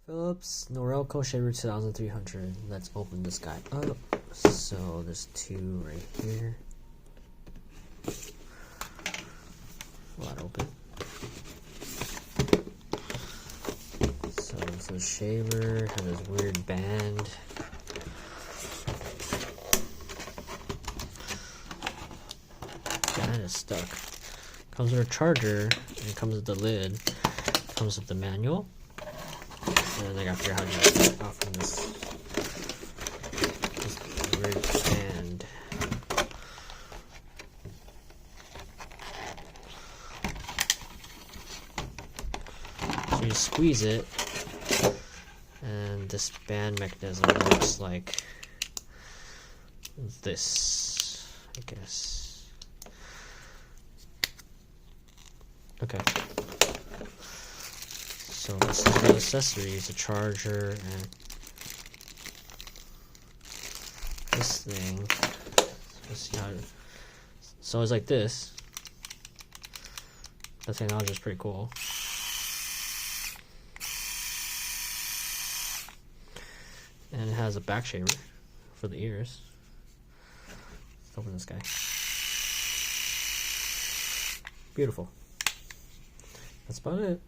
Philips Norelco Shaver 2300. Let's open this guy up. So there's two right here. Wide open. So it's a shaver, has this weird band. Band is stuck. Comes with a charger, and it comes with the lid. Comes with the manual. And then I gotta figure out how to get it off from this weird band. So you squeeze it, and this band mechanism looks like this, I guess. Okay. So this is the accessories, a charger, and this thing. Let's see how. So it's like this. The technology is pretty cool. And it has a back shaver for the ears. Let's open this guy. Beautiful. That's about it.